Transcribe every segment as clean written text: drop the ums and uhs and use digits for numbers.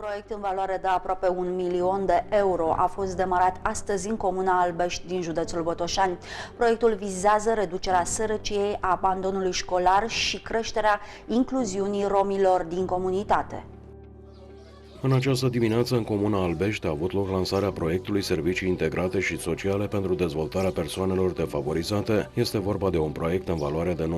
proiect în valoare de aproape 1 milion de euro a fost demarat astăzi în comuna Albești din județul Botoșani. Proiectul vizează reducerea sărăciei, a abandonului școlar și creșterea incluziunii romilor din comunitate. În această dimineață, în comuna Albești, a avut loc lansarea proiectului Servicii Integrate și Sociale pentru dezvoltarea persoanelor defavorizate. Este vorba de un proiect în valoare de 980.124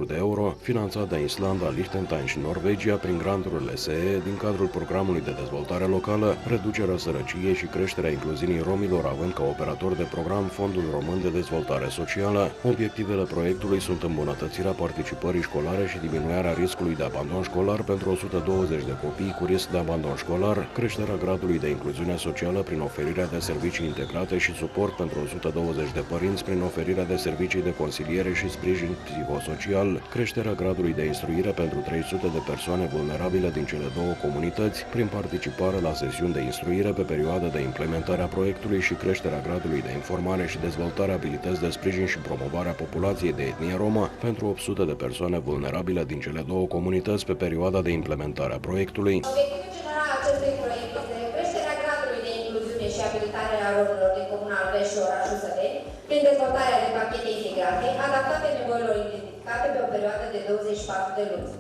de euro, finanțat de Islanda, Liechtenstein și Norvegia prin granturile SE din cadrul Programului de Dezvoltare Locală, reducerea sărăciei și creșterea incluziunii romilor, având ca operator de program Fondul Român de Dezvoltare Socială. Obiectivele proiectului sunt îmbunătățirea participării școlare și diminuarea riscului de abandon școlar pentru 120 de copii cu risc de abandon școlar, creșterea gradului de incluziune socială prin oferirea de servicii integrate și suport pentru 120 de părinți prin oferirea de servicii de consiliere și sprijin psihosocial, creșterea gradului de instruire pentru 300 de persoane vulnerabile din cele două comunități prin participare la sesiuni de instruire pe perioada de implementare a proiectului și creșterea gradului de informare și dezvoltarea abilități de sprijin și promovarea populației de etnie romă pentru 800 de persoane vulnerabile din cele două comunități pe perioada de implementare a proiectului. Obiectivul general al acestui proiect este creșterea gradului de incluziune și abilitare a romilor din comuna Albești și orașul Săveni prin dezvoltarea de pachete integrate adaptate nevoilor identificate pe o perioadă de 24 de luni.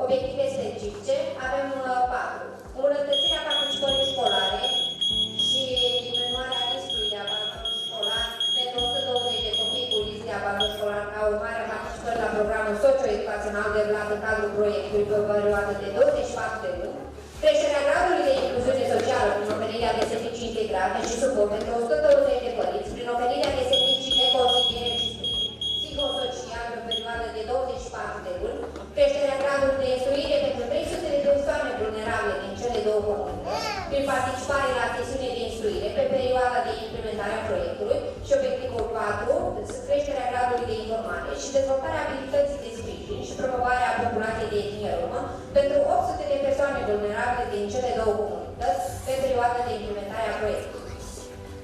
Obiective specifice avem 4. Îmbunătățirea participării școlare și diminuarea riscului de abandon școlar pentru 120 de copii cu risc de abandon școlar ca urmare a participării la programul socio-educațional derulat în cadrul proiectului pe o perioadă de 24 de luni, creșterea gradului de incluziune socială prin oferirea de servicii integrate și suport pentru 120 de părinți, prin oferirea de servicii de consiliere și sprijin psihosocial pe o perioadă de 24 de luni, creșterea gradului de instruire pentru 300 de persoane vulnerabile din cele două comunități, prin participare la sesiune de instruire pe perioada de implementare a proiectului și obiectivul 4, creșterea gradului de informare și dezvoltarea abilității de sprijin și promovarea populației de etnie romă pentru 800 de persoane vulnerabile din cele două comunități pe perioada de implementare a proiectului.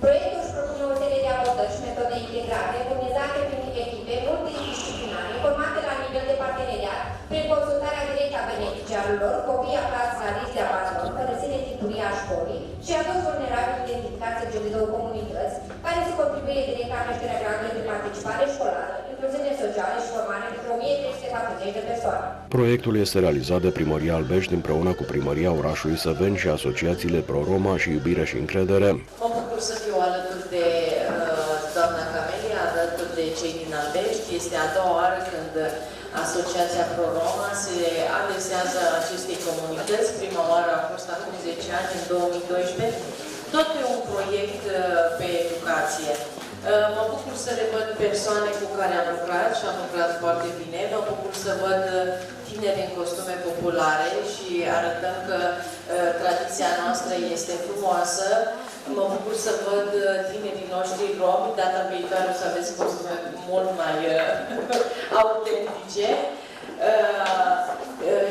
Proiectul își propune o serie de abordări și metode integrate, furnizate prin echipe multidisciplinare, formate la nivel de parteneriat, prin consultarea directă a beneficiarilor, copii aflați la risc de abandon, părăsire timpurie a școlii și adulți vulnerabili identificați în cele două comunități, care se contribuie direct la creșterea gradului de participare școlară, incluziune socială și formare pentru 1340 de persoane. Proiectul este realizat de Primăria Albești împreună cu Primăria orașului Săveni și asociațiile Pro-Roma și Iubire și Încredere. Mă bucur să fiu alături de doamna Camelia, alături de cei din Albești. Este a doua oară când Asociația Pro-Roma se adresează acestei comunități. Prima oară a fost acum 10 ani, în 2012, tot pe un proiect pe educație. Mă bucur să revăd persoane cu care am lucrat și am lucrat foarte bine. Mă bucur să văd tineri în costume populare și arătăm că tradiția noastră este frumoasă. Mă bucur să văd tinerii noștri romi, data viitoare o să aveți costume mult mai autentice.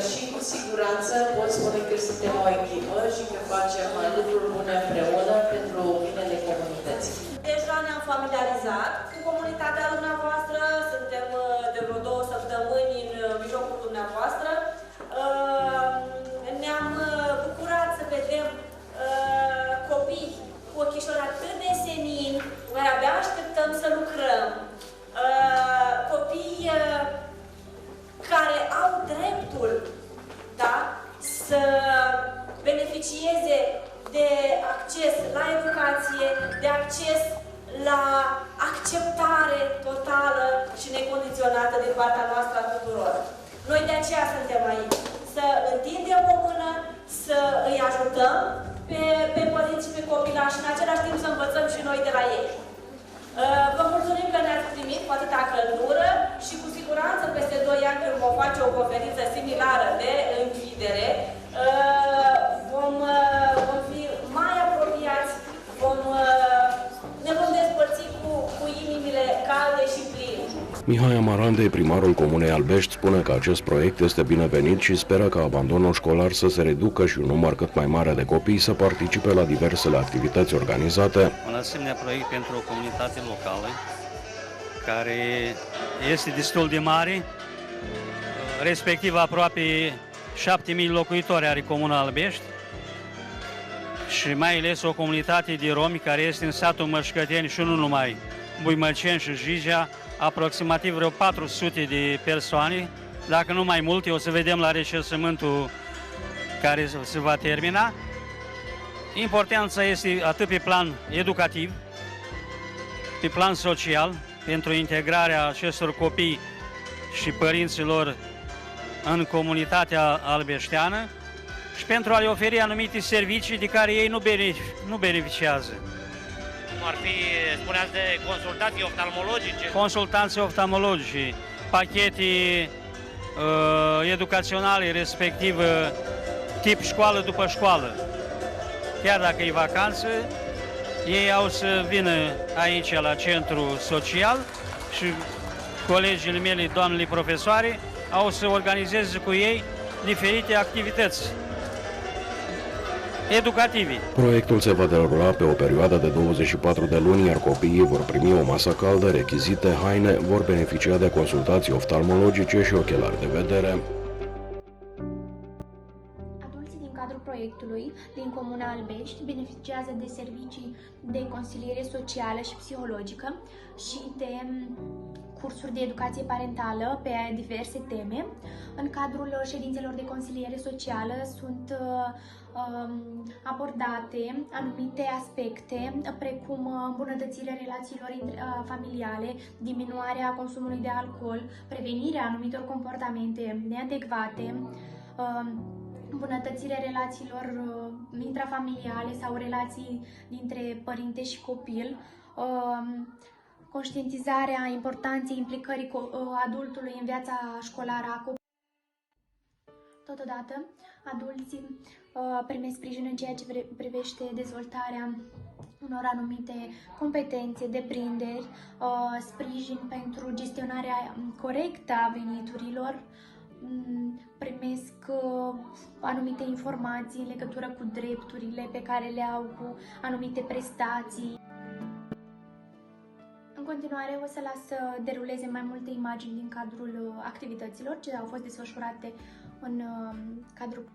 Și cu siguranță pot spune că suntem o echipă și că facem lucruri bune împreună pentru binele comunității. Deja ne-am familiarizat cu comunitatea dumneavoastră, suntem de vreo 2 săptămâni în mijlocul dumneavoastră. Ne-am bucurat să vedem copii cu ochișori atât de senini, cu care abia așteptăm să lucrăm. Copii care au dreptul, da, să beneficieze de acces la educație, de acces la acceptare totală și necondiționată din partea noastră a tuturor. Noi de aceea suntem aici, să întindem o mână, să îi ajutăm pe părinți și pe copilași și în același timp să învățăm și noi de la ei. Vă mulțumim că ne-ați primit cu atâta căldură și cu siguranță peste 2 ani când vom face o conferință similară de închidere, vom fi mai apropiați, ne vom despărți cu inimile calde și pline. Mihai Amarandei, primarul Comunei Albești, spune că acest proiect este binevenit și speră ca abandonul școlar să se reducă și un număr cât mai mare de copii să participe la diversele activități organizate. Un asemenea proiect pentru o comunitate locală care este destul de mare, respectiv aproape 7.000 locuitori are Comuna Albești și mai ales o comunitate de romi care este în satul Mășcăteni și nu numai, Buimăceni și Jigea, aproximativ vreo 400 de persoane, dacă nu mai multe, o să vedem la recensământul care se va termina. Importanța este atât pe plan educativ, pe plan social, pentru integrarea acestor copii și părinților în comunitatea albeșteană și pentru a le oferi anumite servicii de care ei nu beneficiază. Cum ar fi, spuneați, de consultații oftalmologice? Consultanțe oftalmologice, pachete educaționale, respectiv tip școală după școală. Chiar dacă e vacanță, ei au să vină aici la centru social și colegii mei, doamnele profesoare, au să organizeze cu ei diferite activități educative. Proiectul se va derula pe o perioadă de 24 de luni, iar copiii vor primi o masă caldă, rechizite, haine, vor beneficia de consultații oftalmologice și ochelari de vedere. Adulții din cadrul proiectului din Comuna Albești beneficiază de servicii de consiliere socială și psihologică și de cursuri de educație parentală pe diverse teme. În cadrul ședințelor de consiliere socială sunt abordate anumite aspecte precum îmbunătățirea relațiilor familiale, diminuarea consumului de alcool, prevenirea anumitor comportamente neadecvate, îmbunătățirea relațiilor intrafamiliale sau relații dintre părinte și copil, conștientizarea importanței implicării adultului în viața școlară a copilului. Totodată, adulții primesc sprijin în ceea ce privește dezvoltarea unor anumite competențe, deprinderi, sprijin pentru gestionarea corectă a veniturilor, primesc anumite informații în legătură cu drepturile pe care le au, cu anumite prestații. În continuare o să las să deruleze mai multe imagini din cadrul activităților ce au fost desfășurate în cadrul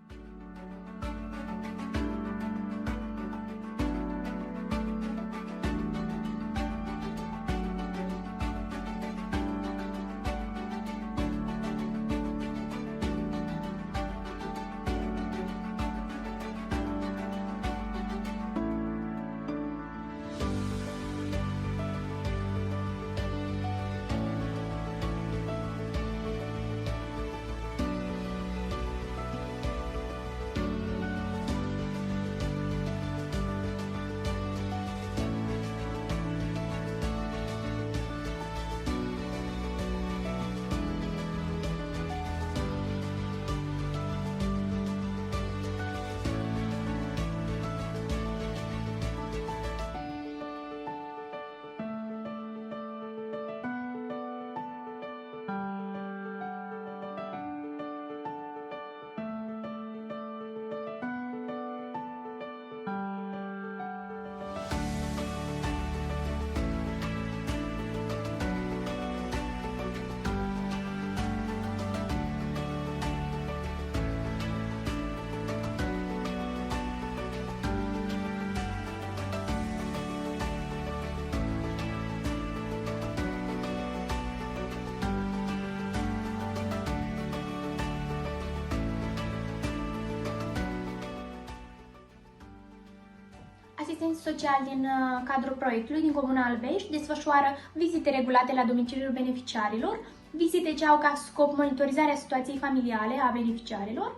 Asistenți sociali din cadrul proiectului din Comuna Albești desfășoară vizite regulate la domiciliul beneficiarilor, vizite ce au ca scop monitorizarea situației familiale a beneficiarilor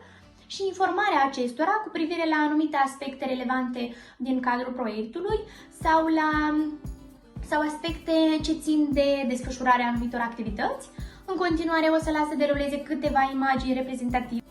și informarea acestora cu privire la anumite aspecte relevante din cadrul proiectului sau aspecte ce țin de desfășurarea anumitor activități. În continuare o să las să deruleze câteva imagini reprezentative.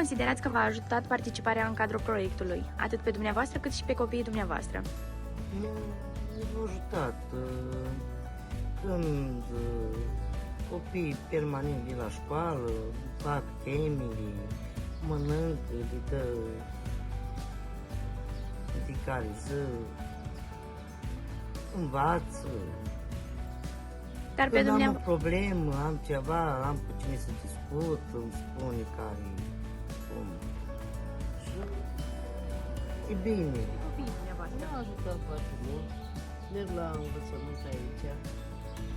considerați că v-a ajutat participarea în cadrul proiectului, atât pe dumneavoastră cât și pe copiii dumneavoastră? M-a ajutat când copiii permanent de la școală, fac temele, mănâncă, le dă de care zi, învață. Dar pe Când am o dumneavoastră... problemă, am ceva, am cu cine să discut, îmi spune care cum. Și e bine. Copiii dumneavoastră. M-a ajutat foarte mult. Merg la învățământ aici,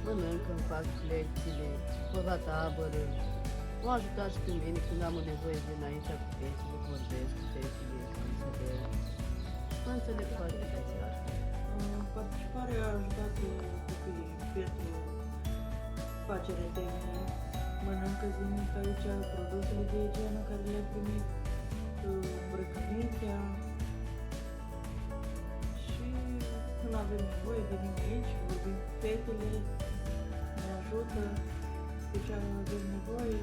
mănânc, îmi fac lecțiile, vă la tabără. M-a ajutat și când vine, când am o nevoie din aici cu fetele, vorbesc cu fetele, mă înțeleg foarte bine. Participarea a ajutat copiii pentru facerea temelor. Mănâncă zilnic aici produsele de igienă care le-a primit, îmbrăcămintea și când avem nevoie venim aici, vorbim cu fetele, ne ajută cu ce avem nevoie.